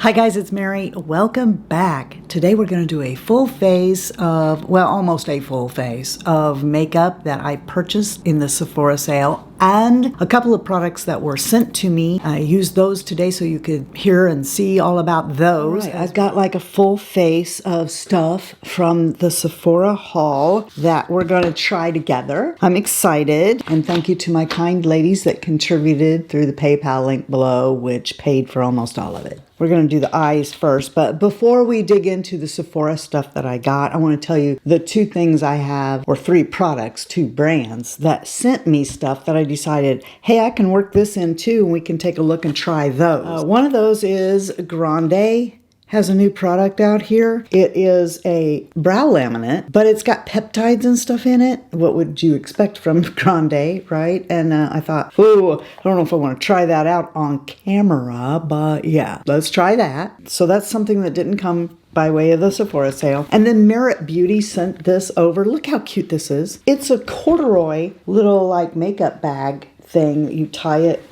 Hi guys, it's Mary. Welcome back. Today we're going to do a full face of, well, almost a full face of makeup that I purchased in the Sephora sale and a couple of products that were sent to me. I used those today so you could hear and see all about those. Right, I've got like a full face of stuff from the Sephora haul that we're going to try together. I'm excited, and thank you to my kind ladies that contributed through the PayPal link below, which paid for almost all of it. We're going to do the eyes first, but before we dig into the Sephora stuff that I got, I want to tell you the two things I have, or three products, two brands that sent me stuff that I decided, hey, I can work this in too, and we can take a look and try those. One of those is Grande. Has a new product out here. It is a brow laminate, but it's got peptides and stuff in it. What would you expect from Grande, right? And I thought, ooh, I don't know if I want to try that out on camera, but yeah, let's try that. So that's something that didn't come by way of the Sephora sale. And then Merit Beauty sent this over. Look how cute this is. It's a corduroy little like makeup bag thing. You tie it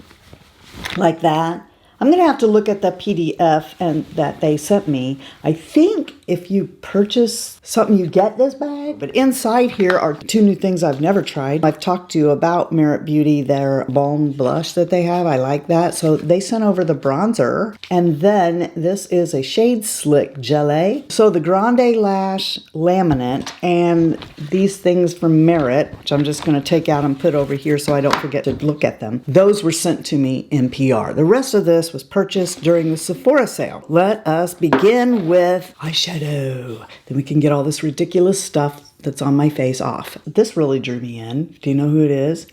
like that. I'm going to have to look at the PDF and that they sent me. I think if you purchase something, you get this bag. But inside here are two new things I've never tried. I've talked to you about Merit Beauty, their Balm blush that they have. I like that. So they sent over the bronzer. And then this is a Shade Slick Gelée. So the Grande Lash Laminate and these things from Merit, which I'm just going to take out and put over here so I don't forget to look at them. Those were sent to me in PR. The rest of this was purchased during the Sephora sale. Let us begin with eyeshadow. Then we can get all this ridiculous stuff that's on my face off. This really drew me in. Do you know who it is?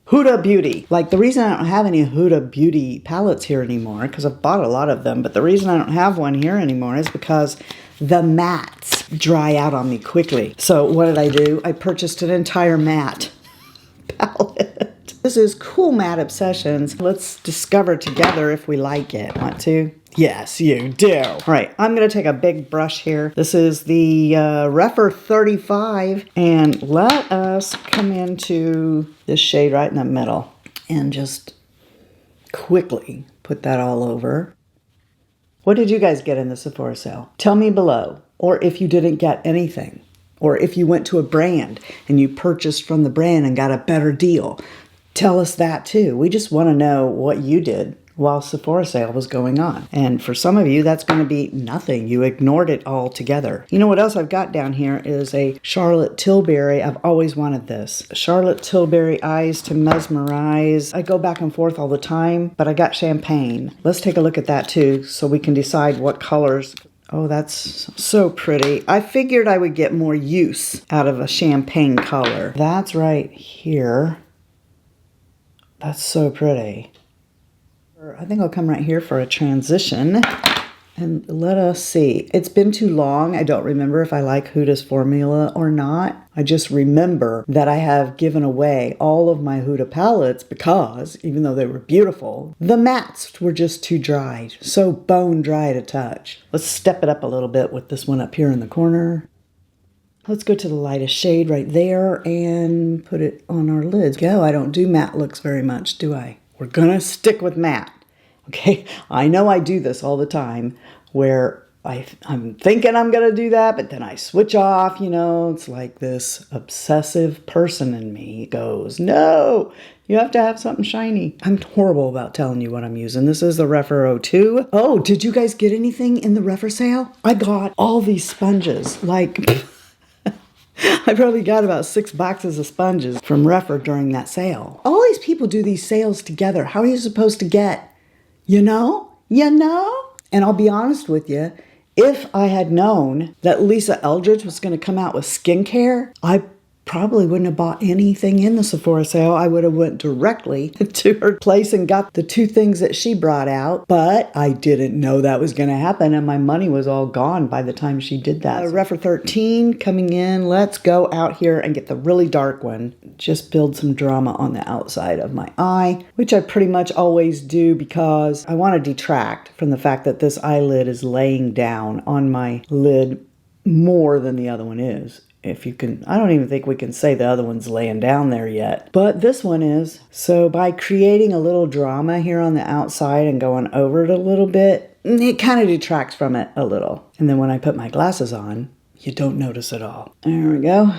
Huda Beauty. Like, the reason I don't have any Huda Beauty palettes here anymore, because I've bought a lot of them, but the reason I don't have one here anymore is because the mattes dry out on me quickly. So what did I do? I purchased an entire matte palette. This is Cool Matte Obsessions. Let's discover together if we like it. Want to? Yes, you do. All right, I'm going to take a big brush here. This is the rephr 35, and let us come into this shade right in the middle and just quickly put that all over. What did you guys get in the Sephora sale? Tell me below, or if you didn't get anything, or if you went to a brand and you purchased from the brand and got a better deal. Tell us that too. We just want to know what you did while Sephora sale was going on. And for some of you, that's going to be nothing. You ignored it altogether. You know what else I've got down here is a Charlotte Tilbury. I've always wanted this. Charlotte Tilbury Eyes to Mesmerize. I go back and forth all the time, but I got champagne. Let's take a look at that too so we can decide what colors. Oh, that's so pretty. I figured I would get more use out of a champagne color. That's right here. That's so pretty. I think I'll come right here for a transition. And let us see. It's been too long. I don't remember if I like Huda's formula or not. I just remember that I have given away all of my Huda palettes because, even though they were beautiful, the mattes were just too dry. So bone dry to touch. Let's step it up a little bit with this one up here in the corner. Let's go to the lightest shade right there and put it on our lids. Go, I don't do matte looks very much, do I? We're gonna stick with matte. Okay, I know I do this all the time where I'm thinking I'm gonna do that, but then I switch off, you know. It's like this obsessive person in me goes, no, you have to have something shiny. I'm horrible about telling you what I'm using. This is the rephr 02. Oh, did you guys get anything in the rephr sale? I got all these sponges, like... I probably got about 6 boxes of sponges from rephr during that sale. All these people do these sales together. How are you supposed to get? You know? You know? And I'll be honest with you, if I had known that Lisa Eldridge was going to come out with skincare, I probably wouldn't have bought anything in the Sephora sale. I would have went directly to her place and got the 2 things that she brought out. But I didn't know that was going to happen, and my money was all gone by the time she did that. rephr 13 coming in. Let's go out here and get the really dark one. Just build some drama on the outside of my eye, which I pretty much always do because I want to detract from the fact that this eyelid is laying down on my lid more than the other one is. if you can, I don't even think we can say the other one's laying down there yet, but this one is. So by creating a little drama here on the outside and going over it a little bit, it kind of detracts from it a little. And then when I put my glasses on, you don't notice it all. There we go.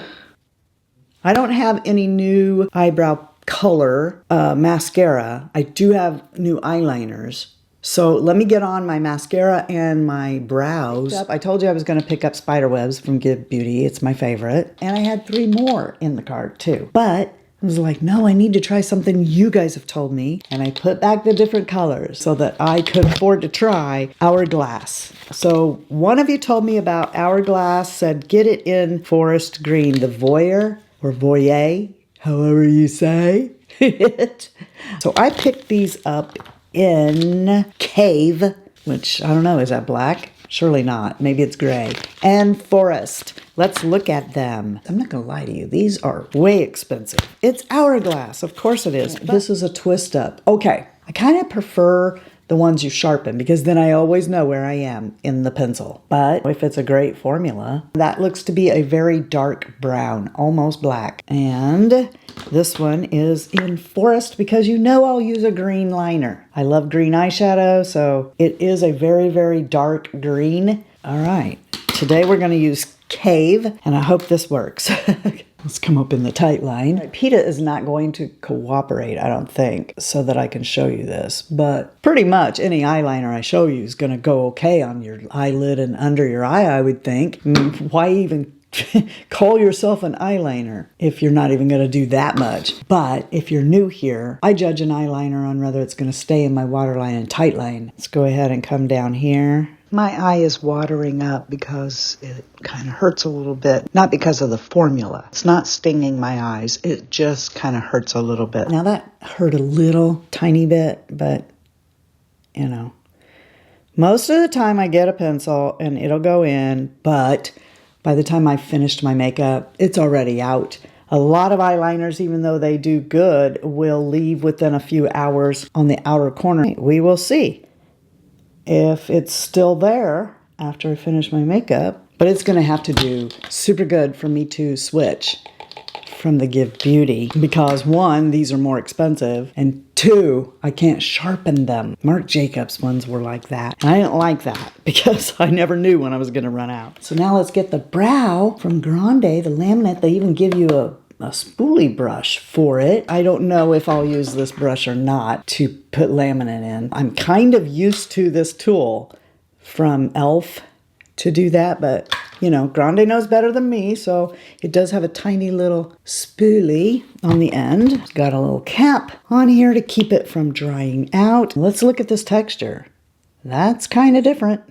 I don't have any new eyebrow color mascara. I do have new eyeliners. So let me get on my mascara and my brows. I told you I was going to pick up Spiderwebs from Give Beauty. It's my favorite. And I had 3 more in the cart too. But I was like, no, I need to try something you guys have told me. And I put back the different colors so that I could afford to try Hourglass. So one of you told me about Hourglass, said get it in forest green, the Voyeur or Voyeur, however you say it. So I picked these up in Cave, which I don't know, is that black? Surely not. Maybe it's gray. And Forest. Let's look at them. I'm not going to lie to you. These are way expensive. It's Hourglass. Of course it is. This is a twist up. Okay. I kind of prefer the ones you sharpen because then I always know where I am in the pencil. But if it's a great formula, that looks to be a very dark brown, almost black. And this one is in Forest because you know I'll use a green liner. I love green eyeshadow, so it is a very, very dark green. All right, today we're going to use Cave, and I hope this works. Let's come up in the tight line. Right, PETA is not going to cooperate, I don't think, so that I can show you this. But pretty much any eyeliner I show you is going to go okay on your eyelid and under your eye, I would think. I mean, why even call yourself an eyeliner if you're not even going to do that much? But if you're new here, I judge an eyeliner on whether it's going to stay in my waterline and tight line. Let's go ahead and come down here. My eye is watering up because it kind of hurts a little bit. Not because of the formula. It's not stinging my eyes. It just kind of hurts a little bit. Now that hurt a little tiny bit, but you know, most of the time I get a pencil and it'll go in, but by the time I've finished my makeup, it's already out. A lot of eyeliners, even though they do good, will leave within a few hours on the outer corner. We will see if it's still there after I finish my makeup. But it's going to have to do super good for me to switch from the Give Beauty because 1, these are more expensive, and 2, I can't sharpen them. Marc Jacobs ones were like that. And I didn't like that because I never knew when I was going to run out. So now let's get the brow from Grande, the laminate. They even give you a spoolie brush for it. I don't know if I'll use this brush or not to put laminate in. I'm kind of used to this tool from e.l.f. to do that, but you know, Grande knows better than me, so it does have a tiny little spoolie on the end. It's got a little cap on here to keep it from drying out. Let's look at this texture. That's kind of different.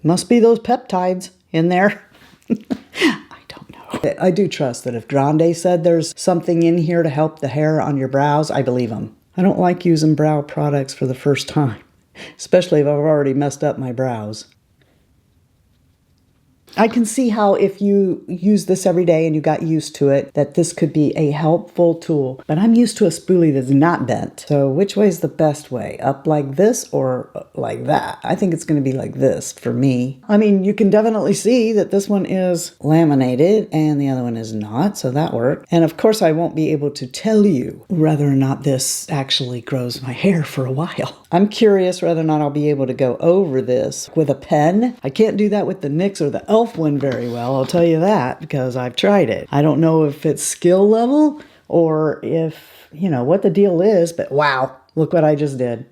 Must be those peptides in there. I do trust that if Grande said there's something in here to help the hair on your brows, I believe them. I don't like using brow products for the first time, especially if I've already messed up my brows. I can see how if you use this every day and you got used to it, that this could be a helpful tool. But I'm used to a spoolie that's not bent. So which way is the best way? Up like this or like that? I think it's going to be like this for me. I mean, you can definitely see that this one is laminated and the other one is not, so that worked. And of course, I won't be able to tell you whether or not this actually grows my hair for a while. I'm curious whether or not I'll be able to go over this with a pen. I can't do that with the NYX or the e.l.f. one very well, I'll tell you that, because I've tried it. I don't know if it's skill level or if, you know, what the deal is, but wow, look what I just did.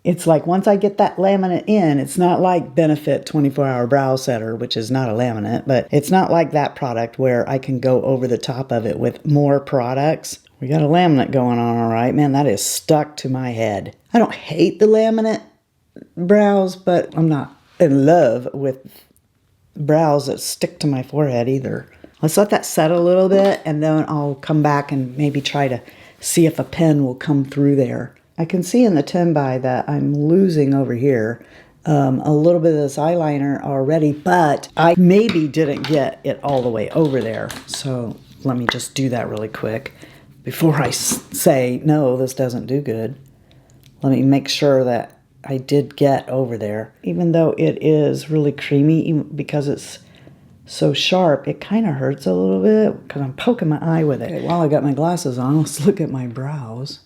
It's like once I get that laminate in, it's not like Benefit 24-Hour Brow Setter, which is not a laminate, but it's not like that product where I can go over the top of it with more products. We got a laminate going on, all right. Man, that is stuck to my head. I don't hate the laminate brows, but I'm not in love with brows that stick to my forehead either. Let's let that set a little bit, and then I'll come back and maybe try to see if a pen will come through there. I can see in the 10 by that I'm losing over here a little bit of this eyeliner already, but I maybe didn't get it all the way over there. So let me just do that really quick before I say, no, this doesn't do good. Let me make sure that I did get over there, even though it is really creamy because it's so sharp, it kind of hurts a little bit because I'm poking my eye with it. Okay, while I got my glasses on, let's look at my brows.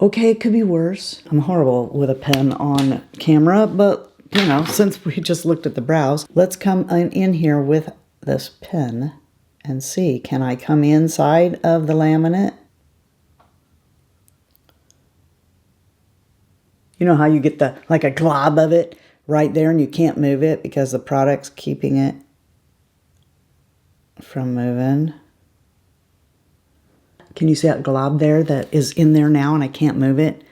Okay, it could be worse. I'm horrible with a pen on camera, but you know, since we just looked at the brows, let's come in here with this pen and see, can I come inside of the laminate? You know how you get the, like a glob of it right there and you can't move it because the product's keeping it from moving. Can you see that glob there that is in there now and I can't move it?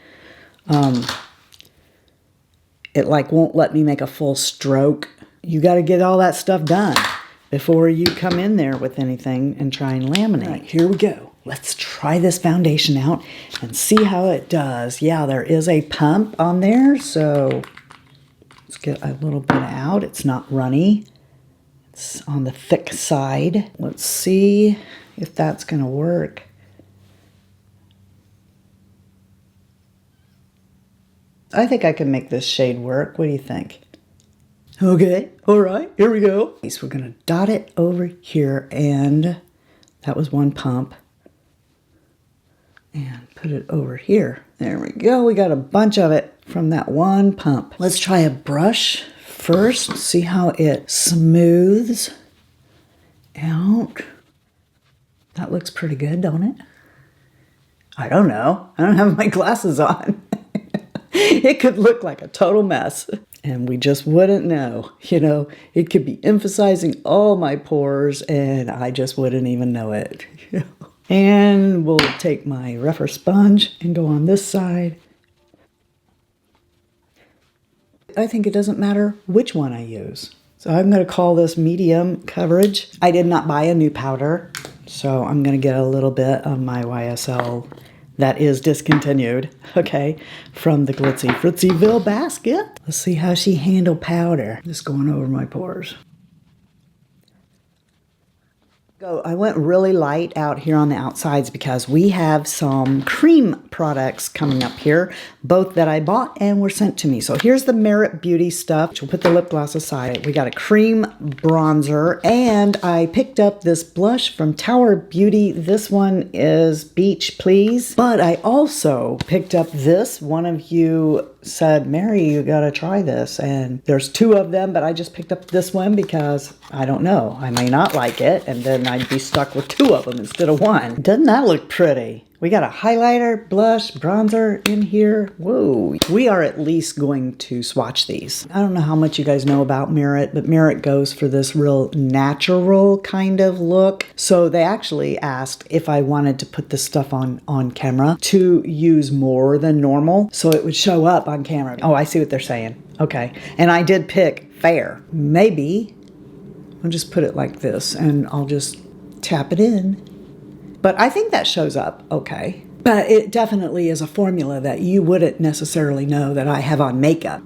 It like won't let me make a full stroke. You got to get all that stuff done before you come in there with anything and try and laminate. Right, here we go. Let's try this foundation out and see how it does. Yeah, there is a pump on there, so let's get a little bit out. It's not runny. It's on the thick side. Let's see if that's going to work. I think I can make this shade work. What do you think? Okay, all right, here we go. So we're gonna dot it over here, and that was one pump. And put it over here. There we go, we got a bunch of it from that one pump. Let's try a brush first, see how it smooths out. That looks pretty good, don't it? I don't know, I don't have my glasses on. It could look like a total mess and we just wouldn't know. You know, it could be emphasizing all my pores and I just wouldn't even know it. And we'll take my rephr sponge and go on this side. I think it doesn't matter which one I use. So I'm going to call this medium coverage. I did not buy a new powder, so I'm going to get a little bit of my YSL that is discontinued, okay, from the Glitzy Fritzyville basket. Let's see how she handled powder. Just going over my pores. I went really light out here on the outsides because we have some cream products coming up here, both that I bought and were sent to me. So here's the Merit Beauty stuff. We'll put the lip gloss aside. We got a cream bronzer, and I picked up this blush from Tower Beauty. This one is BeachPlease, but I also picked up this. One of you said, Mary, you gotta try this, and there's two of them, but I just picked up this one because I don't know, I may not like it, and then I'd be stuck with two of them instead of one. Doesn't that look pretty? We got a highlighter, blush, bronzer in here. Whoa. We are at least going to swatch these. I don't know how much you guys know about Merit, but Merit goes for this real natural kind of look. So they actually asked if I wanted to put this stuff on camera to use more than normal so it would show up on camera. Oh, I see what they're saying. Okay. And I did pick fair. Maybe I'll just put it like this and I'll just tap it in. But I think that shows up okay. But it definitely is a formula that you wouldn't necessarily know that I have on makeup.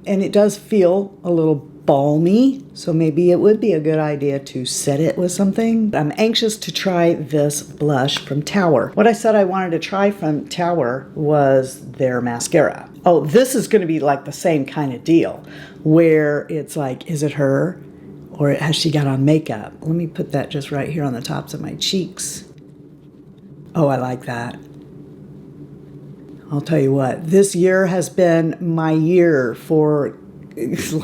And it does feel a little balmy, so maybe it would be a good idea to set it with something. I'm anxious to try this blush from Tower. What I said I wanted to try from Tower was their mascara. Oh, this is going to be like the same kind of deal, where it's like, is it her? Or has she got on makeup? Let me put that just right here on the tops of my cheeks. Oh, I like that. I'll tell you what, this year has been my year for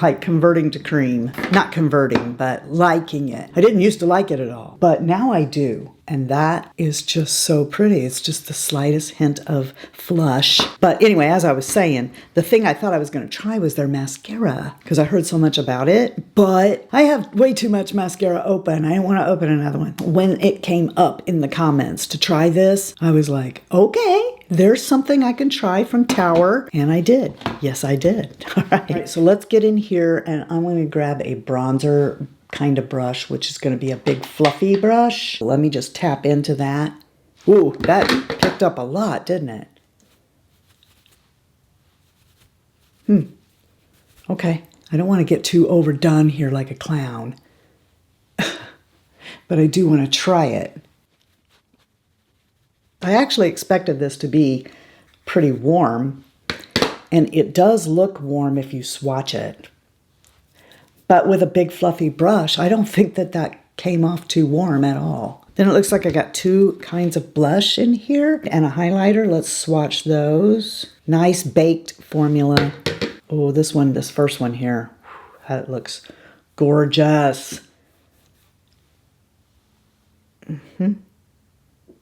like converting to cream. Not converting, but liking it. I didn't used to like it at all, but now I do. And that is just so pretty. It's just the slightest hint of flush. But anyway, as I was saying, the thing I thought I was going to try was their mascara because I heard so much about it. But I have way too much mascara open. I didn't want to open another one. When it came up in the comments to try this, I was like, okay, there's something I can try from Tower. And I did. Yes, I did. All right, so let's get in here and I'm going to grab a bronzer kind of brush, which is going to be a big fluffy brush. Let me just tap into that. Ooh, that picked up a lot, didn't it? Okay, I don't want to get too overdone here like a clown, but I do want to try it. I actually expected this to be pretty warm, and it does look warm if you swatch it. but with a big fluffy brush, I don't think that that came off too warm at all. Then it looks like I got two kinds of blush in here and a highlighter. Let's swatch those. Nice baked formula. Oh, this first one here, that looks gorgeous.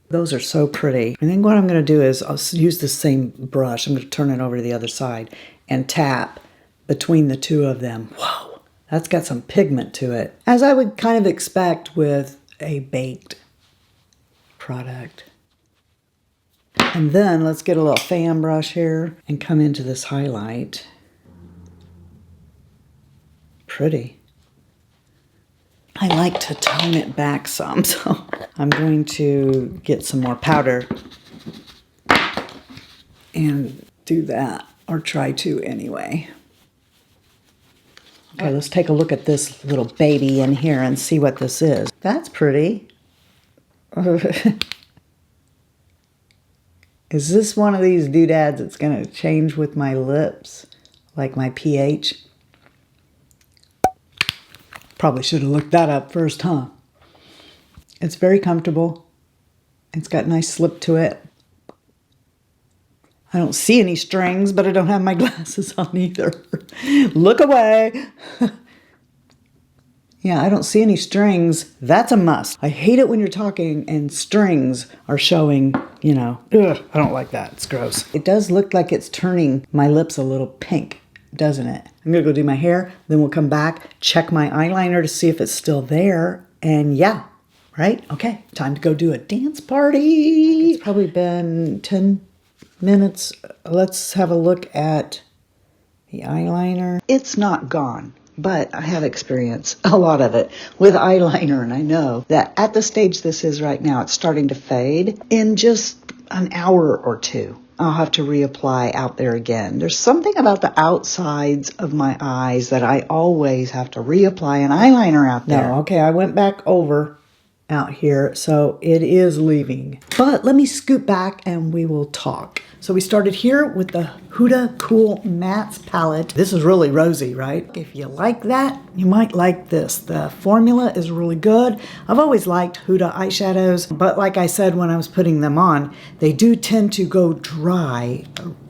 Those are so pretty. I think what I'm going to do is I'll use the same brush. I'm going to turn it over to the other side and tap between the two of them. Whoa, that's got some pigment to it, as I would kind of expect with a baked product. And then let's get a little fan brush here and come into this highlight. Pretty. I like to tone it back some, so I'm going to get some more powder and do that, or try to anyway. Okay, let's take a look at this little baby in here and see what this is. That's pretty. Is this one of these doodads that's going to change with my lips, like my pH? Probably should have looked that up first, huh? It's very comfortable. It's got a nice slip to it. I don't see any strings, but I don't have my glasses on either. Look away. Yeah, I don't see any strings. That's a must. I hate it when you're talking and strings are showing, you know. Ugh, I don't like that. It's gross. It does look like it's turning my lips a little pink, doesn't it? I'm gonna go do my hair, then we'll come back, check my eyeliner to see if it's still there, and yeah, right? Okay, time to go do a dance party. It's probably been 10 minutes. Let's have a look at the eyeliner. It's not gone, but I have experience, a lot of it, with eyeliner, and I know that at the stage this is right now, it's starting to fade. In just an hour or two, I'll have to reapply out there again. There's something about the outsides of my eyes that I always have to reapply an eyeliner out there. No, okay, I went back over out here, so it is leaving. But let me scoot back and we will talk. So we started here with the Huda Cool Mattes palette. This is really rosy, right? If you like that, you might like this. The formula is really good. I've always liked Huda eyeshadows, but like I said when I was putting them on, they do tend to go dry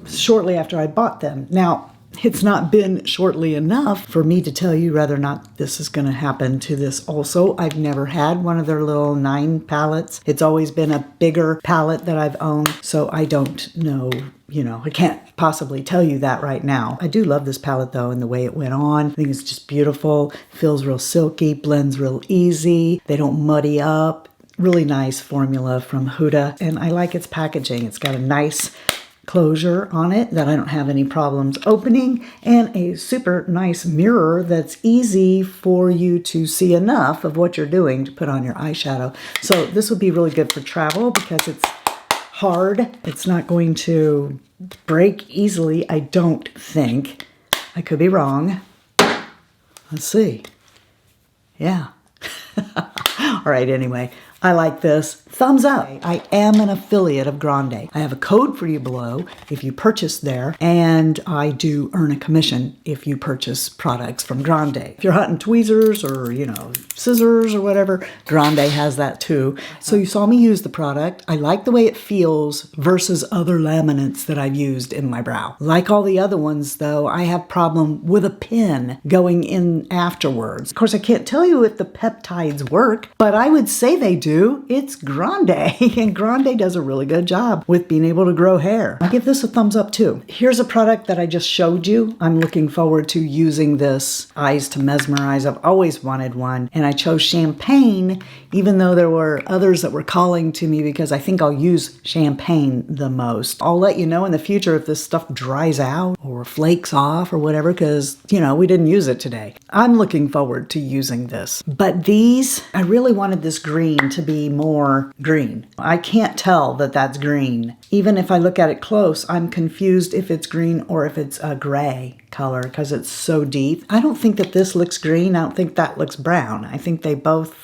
shortly after I bought them. Now, it's not been shortly enough for me to tell you whether or not this is going to happen to this also. I've never had one of their little 9 palettes. It's always been a bigger palette that I've owned, so I don't know, you know, I can't possibly tell you that right now. I do love this palette though, and the way it went on. I think it's just beautiful. Feels real silky, blends real easy. They don't muddy up. Really nice formula from Huda, and I like its packaging. It's got a nice closure on it that I don't have any problems opening, and a super nice mirror that's easy for you to see enough of what you're doing to put on your eyeshadow. So this would be really good for travel because it's hard. It's not going to break easily, I don't think. I could be wrong. Let's see. Yeah. All right, anyway, I like this. Thumbs up. I am an affiliate of Grande. I have a code for you below if you purchase there, and I do earn a commission if you purchase products from Grande. If you're hunting tweezers or, you know, scissors or whatever, Grande has that too. So you saw me use the product. I like the way it feels versus other laminates that I've used in my brow. Like all the other ones though, I have problem with a pin going in afterwards. Of course, I can't tell you if the peptides work, but I would say they do. It's Grande, and Grande does a really good job with being able to grow hair. I give this a thumbs up too. Here's a product that I just showed you. I'm looking forward to using this Eyes to Mesmerize. I've always wanted one, and I chose champagne, even though there were others that were calling to me because I think I'll use champagne the most. I'll let you know in the future if this stuff dries out or flakes off or whatever, because, you know, we didn't use it today. I'm looking forward to using this. But these, I really wanted this green to be more green. I can't tell that that's green. Even if I look at it close, I'm confused if it's green or if it's a gray. color because it's so deep. I don't think that this looks green. I don't think that looks brown. I think they both,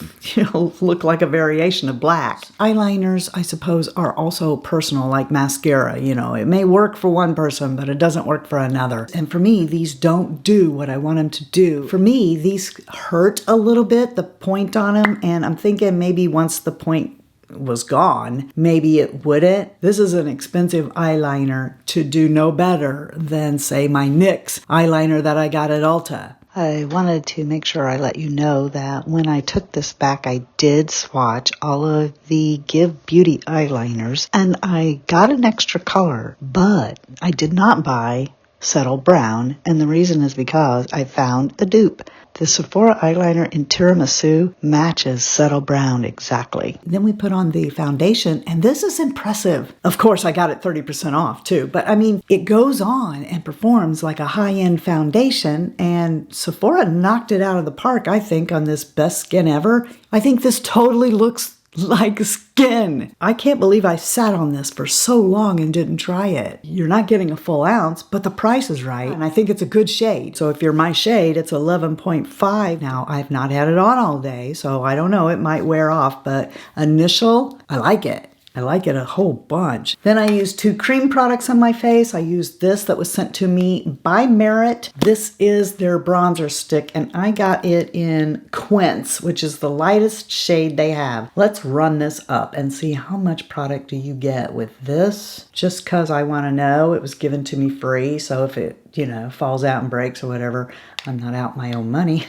look like a variation of black. Eyeliners, I suppose, are also personal, like mascara. It may work for one person, but it doesn't work for another. And for me, these don't do what I want them to do. For me, these hurt a little bit, the point on them, and I'm thinking maybe once the point was gone, maybe it wouldn't. This is an expensive eyeliner to do no better than, say, my NYX eyeliner that I got at Ulta. I wanted to make sure I let you know that when I took this back, I did swatch all of the Give Beauty eyeliners, and I got an extra color, but I did not buy Settle Brown, and the reason is because I found a dupe. The Sephora eyeliner in Tiramisu matches Settle Brown exactly. Then we put on the foundation, and this is impressive. Of course, I got it 30% off too, but I mean, it goes on and performs like a high-end foundation, and Sephora knocked it out of the park, I think, on this best skin ever. I think this totally looks like skin. I can't believe I sat on this for so long and didn't try it. You're not getting a full ounce, but the price is right, and I think it's a good shade. So if you're my shade, it's 11.5. Now, I've not had it on all day, so I don't know, it might wear off, but initial, I like it. I like it a whole bunch. Then I used 2 cream products on my face. I used this that was sent to me by Merit. This is their bronzer stick, and I got it in Quince, which is the lightest shade they have. Let's run this up and see how much product do you get with this. Just because I want to know, it was given to me free, so if it, falls out and breaks or whatever, I'm not out my own money.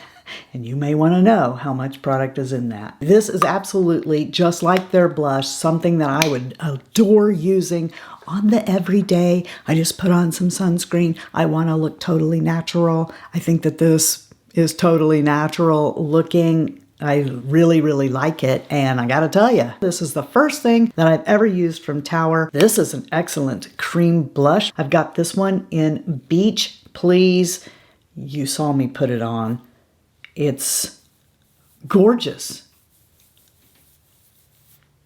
And you may want to know how much product is in that. This is absolutely, just like their blush, something that I would adore using on the everyday. I just put on some sunscreen. I want to look totally natural. I think that this is totally natural looking. I really, really like it, and I gotta tell you, this is the first thing that I've ever used from Tower. This is an excellent cream blush. I've got this one in Beach Please. You saw me put it on. It's gorgeous.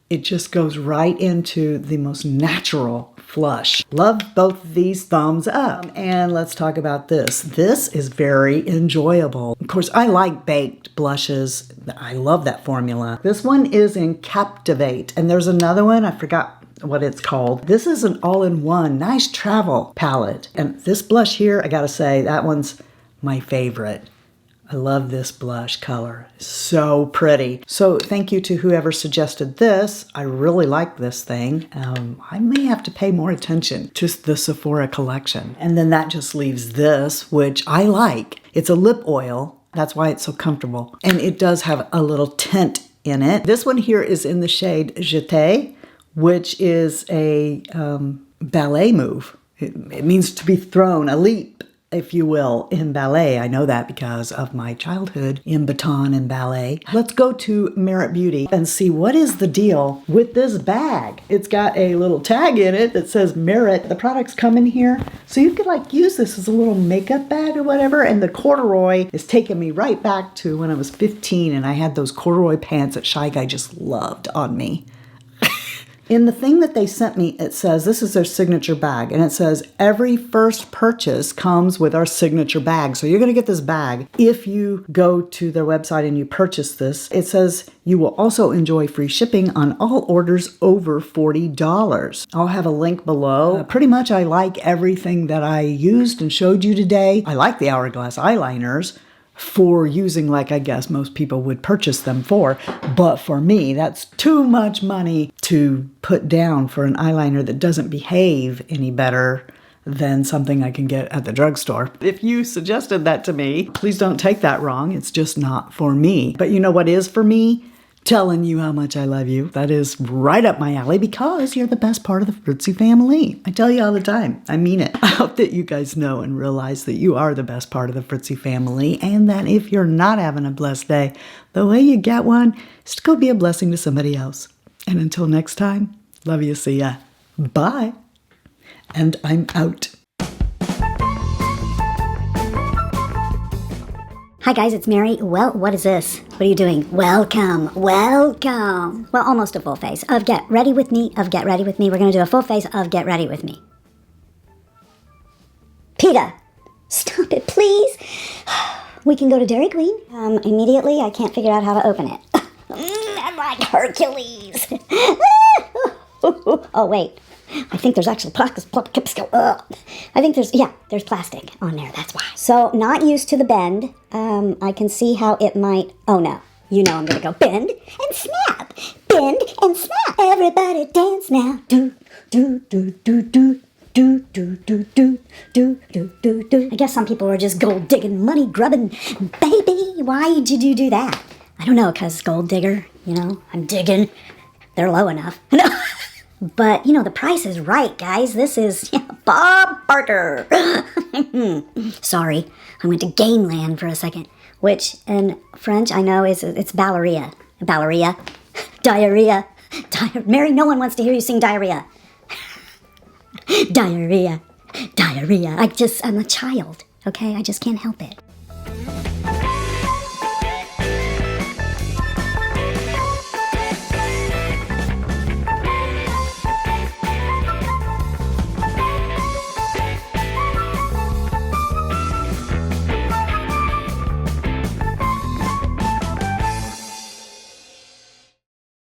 It just goes right into the most natural flush. Love both of these, thumbs up. And let's talk about this. This is very enjoyable. Of course, I like baked blushes. I love that formula. This one is in Captivate, and there's another one, I forgot what it's called. This is an all-in-one, nice travel palette. And this blush here, I gotta say, that one's my favorite. I love this blush color. So pretty. So thank you to whoever suggested this. I really like this thing. I may have to pay more attention to the Sephora collection. And then that just leaves this, which I like. It's a lip oil. That's why it's so comfortable. And it does have a little tint in it. This one here is in the shade Jeté, which is a ballet move. It means to be thrown, a leap, if you will, in ballet. I know that because of my childhood in baton and ballet. Let's go to Merit Beauty and see what is the deal with this bag. It's got a little tag in it that says Merit. The products come in here, so you could use this as a little makeup bag or whatever. And the corduroy is taking me right back to when I was 15 and I had those corduroy pants that Shy Guy just loved on me. In the thing that they sent me, it says, this is their signature bag, and it says, every first purchase comes with our signature bag. So you're going to get this bag if you go to their website and you purchase this. It says you will also enjoy free shipping on all orders over $40. I'll have a link below. Pretty much I like everything that I used and showed you today. I like the Hourglass eyeliners for using like I guess most people would purchase them for. But for me, that's too much money to put down for an eyeliner that doesn't behave any better than something I can get at the drugstore. If you suggested that to me, please don't take that wrong. It's just not for me. But you know what is for me? Telling you how much I love you. That is right up my alley because you're the best part of the Fritzy family. I tell you all the time. I mean it. I hope that you guys know and realize that you are the best part of the Fritzy family, and that if you're not having a blessed day, the way you get one is to go be a blessing to somebody else. And until next time, love you, see ya. Bye. And I'm out. Hi guys, it's Mary. Well, what is this? What are you doing? Welcome. Well, almost a full face of Get Ready With Me, We're going to do a full face of Get Ready With Me. PETA, Stop it, please. We can go to Dairy Queen. Immediately, I can't figure out how to open it. I'm like Hercules. Oh, wait. I think there's actually plastic. I think there's plastic on there, that's why. So, not used to the bend. I can see how it might, oh no. You know I'm gonna go bend and snap. Bend and snap. Everybody dance now. Do, do, do, do, do. Do, do, do, do, do, do, do, do. I guess some people are just gold digging, money grubbing. Baby, why did you do that? I don't know, because gold digger, I'm digging. They're low enough. But, the price is right, guys. This is Bob Barker. Sorry, I went to Gameland for a second, which in French I know it's balleria. Balleria. Diarrhea. Mary, no one wants to hear you sing diarrhea. Diarrhea. I'm a child, okay? I just can't help it.